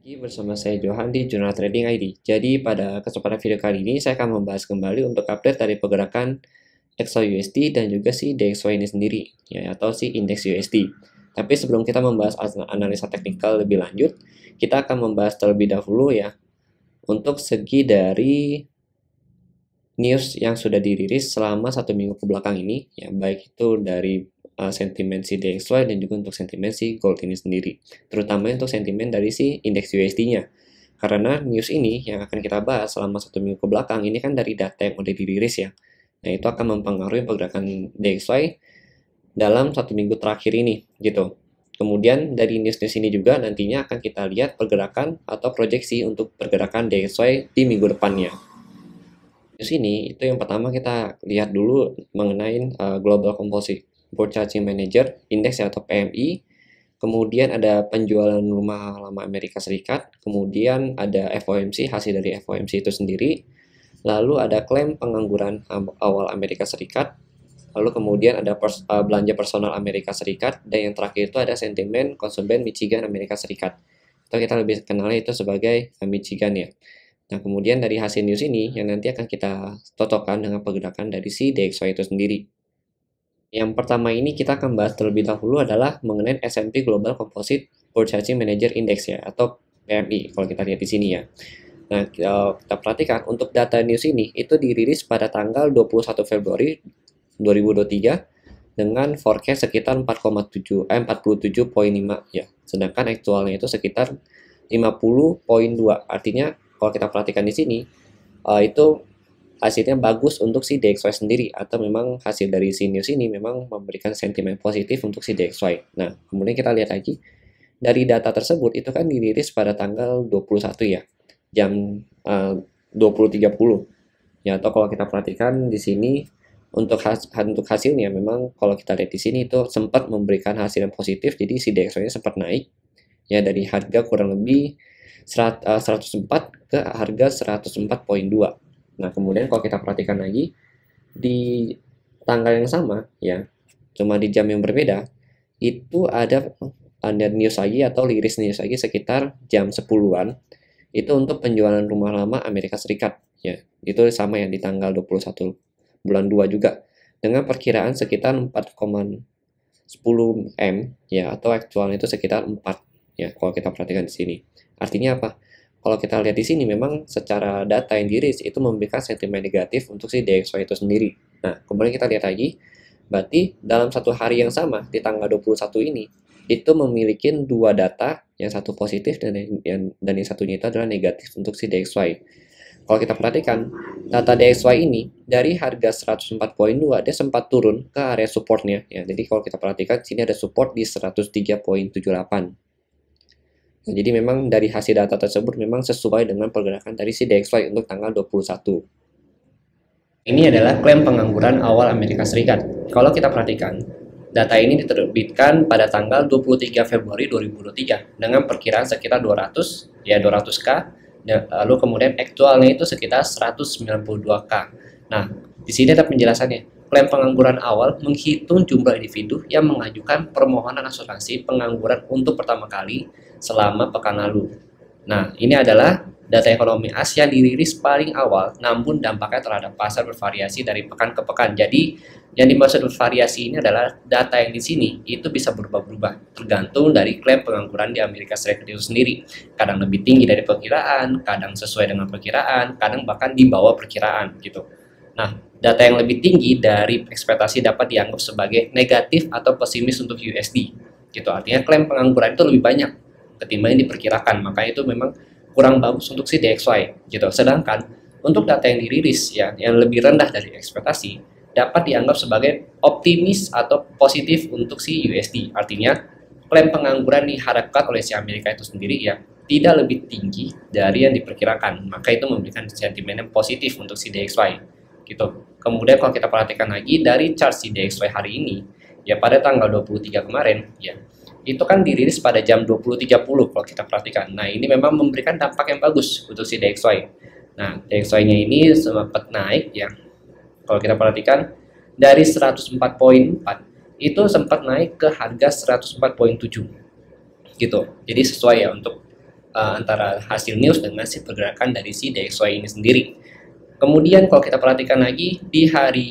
Lagi bersama saya Johan di Jurnal Trading ID. Jadi pada kesempatan video kali ini saya akan membahas kembali untuk update dari pergerakan XAUUSD dan juga si DXY ini sendiri, ya, atau si indeks USD. Tapi sebelum kita membahas analisa teknikal lebih lanjut, kita akan membahas terlebih dahulu ya untuk segi dari news yang sudah dirilis selama 1 minggu ke belakang ini, ya, baik itu dari sentimen si DXY dan juga untuk sentimen si gold ini sendiri, terutama untuk sentimen dari si indeks USD-nya. Karena news ini yang akan kita bahas selama 1 minggu ke belakang ini kan dari data yang udah dirilis ya. Nah, itu akan mempengaruhi pergerakan DXY dalam 1 minggu terakhir ini, gitu. Kemudian dari news-news ini juga nantinya akan kita lihat pergerakan atau proyeksi untuk pergerakan DXY di minggu depannya. News ini itu yang pertama kita lihat dulu mengenai Global Composite Purchasing Manager Index atau PMI. Kemudian ada penjualan rumah lama Amerika Serikat, kemudian ada FOMC, hasil dari FOMC itu sendiri, lalu ada klaim pengangguran awal Amerika Serikat, lalu kemudian ada belanja personal Amerika Serikat, dan yang terakhir itu ada sentimen konsumen Michigan Amerika Serikat, atau kita lebih kenalnya itu sebagai Michigan ya. Nah, kemudian dari hasil news ini yang nanti akan kita cocokkan dengan pergerakan dari si DXY itu sendiri. Yang pertama ini kita akan bahas terlebih dahulu adalah mengenai S&P Global Composite Purchasing Manager Index ya, atau PMI kalau kita lihat di sini ya. Nah, kita perhatikan untuk data news ini itu dirilis pada tanggal 21 Februari 2023 dengan forecast sekitar 47,5 ya. Sedangkan aktualnya itu sekitar 50,2. Artinya kalau kita perhatikan di sini itu hasilnya bagus untuk si DXY sendiri, atau memang hasil dari si news ini memang memberikan sentimen positif untuk si DXY. Nah, kemudian kita lihat lagi dari data tersebut itu kan dirilis pada tanggal 21 ya, jam 20.30 ya, atau kalau kita perhatikan di sini untuk hasilnya memang kalau kita lihat di sini itu sempat memberikan hasil yang positif, jadi si DXY-nya sempat naik ya dari harga kurang lebih 104 ke harga 104,2. Nah, kemudian kalau kita perhatikan lagi di tanggal yang sama ya, cuma di jam yang berbeda, itu ada news lagi atau liris news lagi sekitar jam 10-an. Itu untuk penjualan rumah lama Amerika Serikat ya. Itu sama yang di tanggal 21 bulan 2 juga dengan perkiraan sekitar 4,10 M ya, atau aktualnya itu sekitar 4 ya kalau kita perhatikan di sini. Artinya apa? Kalau kita lihat di sini memang secara data yang dirilis itu memberikan sentimen negatif untuk si DXY itu sendiri. Nah, kemudian kita lihat lagi, berarti dalam satu hari yang sama di tanggal 21 ini itu memiliki dua data, yang satu positif dan yang satunya itu adalah negatif untuk si DXY. Kalau kita perhatikan data DXY ini dari harga 104,2 dia sempat turun ke area supportnya ya. Jadi kalau kita perhatikan sini ada support di 103,78. Nah, jadi memang dari hasil data tersebut memang sesuai dengan pergerakan dari si DXY untuk tanggal 21. Ini adalah klaim pengangguran awal Amerika Serikat. Kalau kita perhatikan, data ini diterbitkan pada tanggal 23 Februari 2023 dengan perkiraan sekitar 200K, lalu kemudian aktualnya itu sekitar 192K. Nah, di sini ada penjelasannya. Klaim pengangguran awal menghitung jumlah individu yang mengajukan permohonan asuransi pengangguran untuk pertama kali selama pekan lalu. Nah, ini adalah data ekonomi Asia dirilis paling awal, namun dampaknya terhadap pasar bervariasi dari pekan ke pekan. Jadi, yang dimaksud bervariasi ini adalah data yang di sini itu bisa berubah-ubah, tergantung dari klaim pengangguran di Amerika Serikat itu sendiri. Kadang lebih tinggi dari perkiraan, kadang sesuai dengan perkiraan, kadang bahkan di bawah perkiraan gitu. Nah, data yang lebih tinggi dari ekspektasi dapat dianggap sebagai negatif atau pesimis untuk USD. Gitu. Artinya klaim pengangguran itu lebih banyak ketimbang yang diperkirakan. Makanya itu memang kurang bagus untuk si DXY. Gitu. Sedangkan untuk data yang dirilis ya, yang lebih rendah dari ekspektasi dapat dianggap sebagai optimis atau positif untuk si USD. Artinya klaim pengangguran diharapkan oleh si Amerika itu sendiri ya tidak lebih tinggi dari yang diperkirakan. Maka itu memberikan sentimen yang positif untuk si DXY. Gitu. Kemudian kalau kita perhatikan lagi dari chart si DXY hari ini ya pada tanggal 23 kemarin ya, itu kan dirilis pada jam 20.30 kalau kita perhatikan. Nah, ini memang memberikan dampak yang bagus untuk si DXY. Nah, DXY-nya ini sempat naik ya. Kalau kita perhatikan dari 104,4 itu sempat naik ke harga 104,7 gitu. Jadi sesuai ya untuk antara hasil news dengan si pergerakan dari si DXY ini sendiri. Kemudian kalau kita perhatikan lagi di hari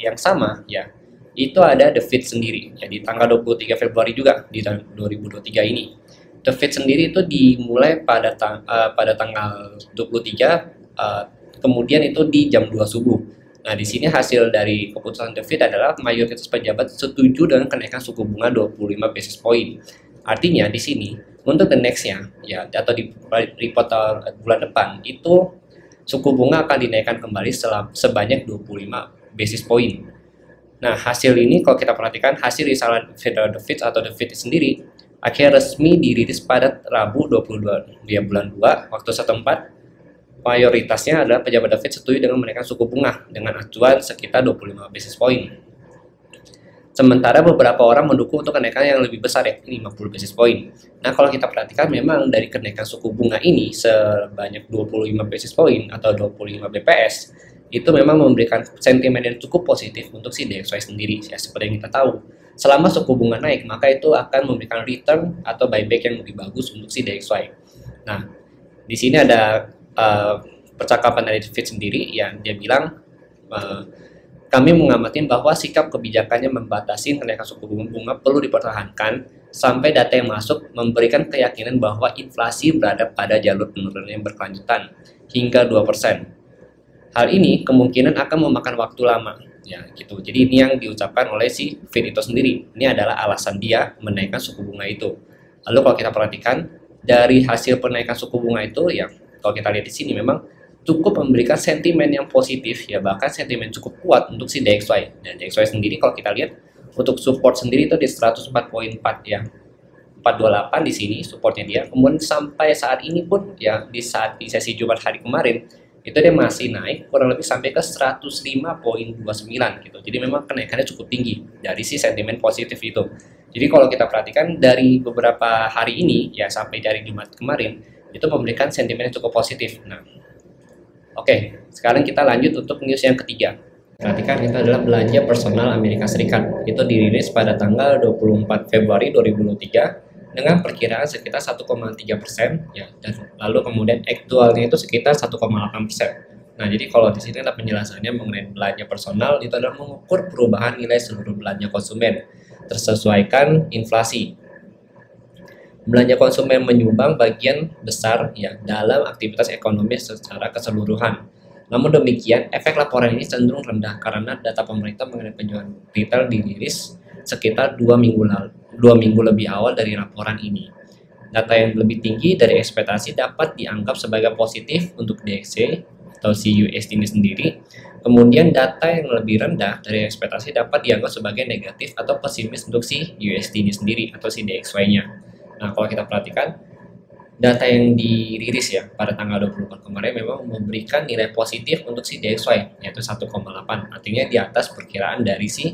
yang sama ya, itu ada The Fed sendiri ya, di tanggal 23 Februari juga di tahun 2023 ini. The Fed sendiri itu dimulai pada tanggal 23, kemudian itu di jam 2 subuh. Nah, di sini hasil dari keputusan The Fed adalah mayoritas pejabat setuju dengan kenaikan suku bunga 25 basis point. Artinya di sini untuk the next-nya ya, atau di report bulan depan itu suku bunga akan dinaikkan kembali sebanyak 25 basis point. Nah, hasil ini kalau kita perhatikan hasil risalah Federal The Fed atau The Fed sendiri akhirnya resmi dirilis pada Rabu 22 bulan 2 waktu setempat. Mayoritasnya adalah pejabat The Fed setuju dengan menaikkan suku bunga dengan acuan sekitar 25 basis point. Sementara beberapa orang mendukung untuk kenaikan yang lebih besar, ya 50 basis point. Nah, kalau kita perhatikan memang dari kenaikan suku bunga ini sebanyak 25 basis point atau 25 BPS, itu memang memberikan sentimen yang cukup positif untuk si DXY sendiri. Ya, seperti yang kita tahu, selama suku bunga naik, maka itu akan memberikan return atau buyback yang lebih bagus untuk si DXY. Nah, di sini ada percakapan dari Fed sendiri yang dia bilang, kami mengamati bahwa sikap kebijakannya membatasi kenaikan suku bunga perlu dipertahankan sampai data yang masuk memberikan keyakinan bahwa inflasi berada pada jalur penurunan yang berkelanjutan hingga 2%. Hal ini kemungkinan akan memakan waktu lama, ya gitu. Jadi ini yang diucapkan oleh si Fed itu sendiri. Ini adalah alasan dia menaikkan suku bunga itu. Lalu kalau kita perhatikan dari hasil penaikan suku bunga itu, ya kalau kita lihat di sini memang cukup memberikan sentimen yang positif, ya bahkan sentimen cukup kuat untuk si DXY. Dan DXY sendiri kalau kita lihat untuk support sendiri itu di 104.4 ya, 428 di sini supportnya dia. Kemudian sampai saat ini pun ya di sesi Jumat hari kemarin itu dia masih naik kurang lebih sampai ke 105.29 gitu. Jadi memang kenaikannya cukup tinggi dari si sentimen positif itu. Jadi kalau kita perhatikan dari beberapa hari ini ya sampai dari Jumat kemarin itu memberikan sentimen yang cukup positif. Nah, oke, sekarang kita lanjut untuk news yang ketiga. Perhatikan, itu adalah belanja personal Amerika Serikat. Itu dirilis pada tanggal 24 Februari 2023 dengan perkiraan sekitar 1,3% ya, dan lalu kemudian aktualnya itu sekitar 1,8%. Nah, jadi kalau di sini ada penjelasannya mengenai belanja personal, itu adalah mengukur perubahan nilai seluruh belanja konsumen tersesuaikan inflasi. Belanja konsumen menyumbang bagian besar ya dalam aktivitas ekonomi secara keseluruhan. Namun demikian, efek laporan ini cenderung rendah karena data pemerintah mengenai penjualan retail dirilis sekitar 2 minggu lebih awal dari laporan ini. Data yang lebih tinggi dari ekspektasi dapat dianggap sebagai positif untuk DXY atau si USD ini sendiri. Kemudian data yang lebih rendah dari ekspektasi dapat dianggap sebagai negatif atau pesimis untuk si USD ini sendiri atau si DXY-nya. Nah, kalau kita perhatikan data yang dirilis ya pada tanggal 24 kemarin memang memberikan nilai positif untuk si DXY yaitu 1,8, artinya di atas perkiraan dari si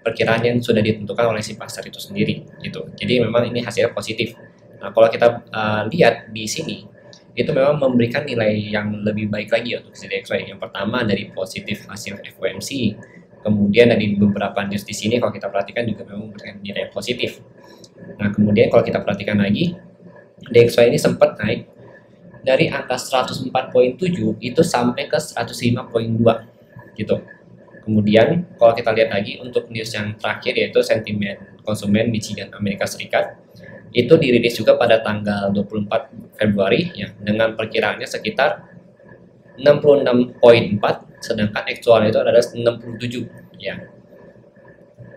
perkiraan yang sudah ditentukan oleh si pasar itu sendiri gitu. Jadi memang ini hasilnya positif. Nah, kalau kita lihat di sini itu memang memberikan nilai yang lebih baik lagi untuk si DXY. Yang pertama dari positif hasil FOMC, kemudian dari beberapa news di sini kalau kita perhatikan juga memang memberikan nilai positif. Nah, kemudian kalau kita perhatikan lagi, DXY ini sempat naik dari angka 104.7 itu sampai ke 105.2 gitu. Kemudian kalau kita lihat lagi untuk news yang terakhir yaitu sentimen konsumen Michigan Amerika Serikat, itu dirilis juga pada tanggal 24 Februari ya dengan perkiraannya sekitar 66.4, sedangkan aktualnya itu adalah 67 ya.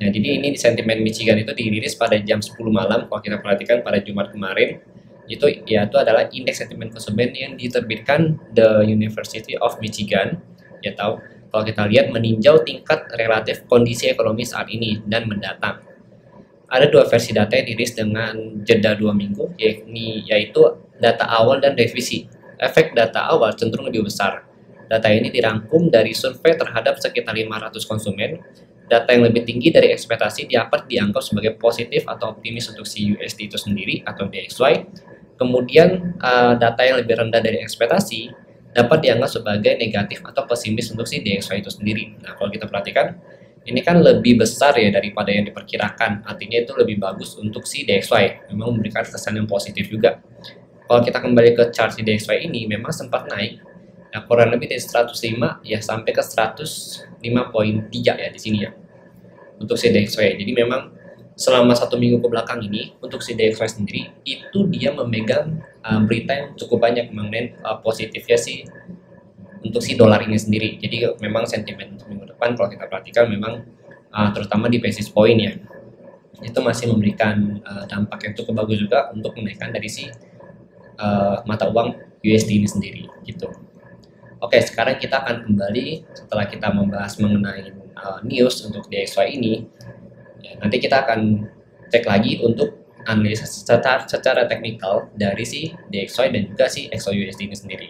Nah, jadi ini di sentimen Michigan itu dirilis pada jam 10 malam. Kalau kita perhatikan pada Jumat kemarin, itu adalah indeks sentimen konsumen yang diterbitkan The University of Michigan. Ya tahu, kalau kita lihat meninjau tingkat relatif kondisi ekonomi saat ini dan mendatang. Ada dua versi data yang dirilis dengan jeda 2 minggu, yaitu data awal dan revisi. Efek data awal cenderung lebih besar. Data ini dirangkum dari survei terhadap sekitar 500 konsumen. Data yang lebih tinggi dari ekspektasi dapat dianggap sebagai positif atau optimis untuk si USD itu sendiri atau DXY. Kemudian data yang lebih rendah dari ekspektasi dapat dianggap sebagai negatif atau pesimis untuk si DXY itu sendiri. Nah, kalau kita perhatikan ini kan lebih besar ya daripada yang diperkirakan. Artinya itu lebih bagus untuk si DXY. Memang memberikan kesan yang positif juga. Kalau kita kembali ke chart si DXY ini, memang sempat naik. Ya, kurang lebih dari 105 ya sampai ke 105,3 ya di sini ya. Untuk si DXY. Jadi memang selama 1 minggu ke belakang ini, untuk si DXY sendiri, itu dia memegang berita yang cukup banyak mengenai positifnya si untuk si dolar ini sendiri. Jadi memang sentimen untuk minggu depan kalau kita perhatikan memang terutama di basis point ya, itu masih memberikan dampak yang cukup bagus juga untuk menaikkan dari si mata uang USD ini sendiri gitu. Oke, sekarang kita akan kembali setelah kita membahas mengenai news untuk DXY ini. Ya, nanti kita akan cek lagi untuk analisa secara teknikal dari si DXY dan juga si XOUSD ini sendiri.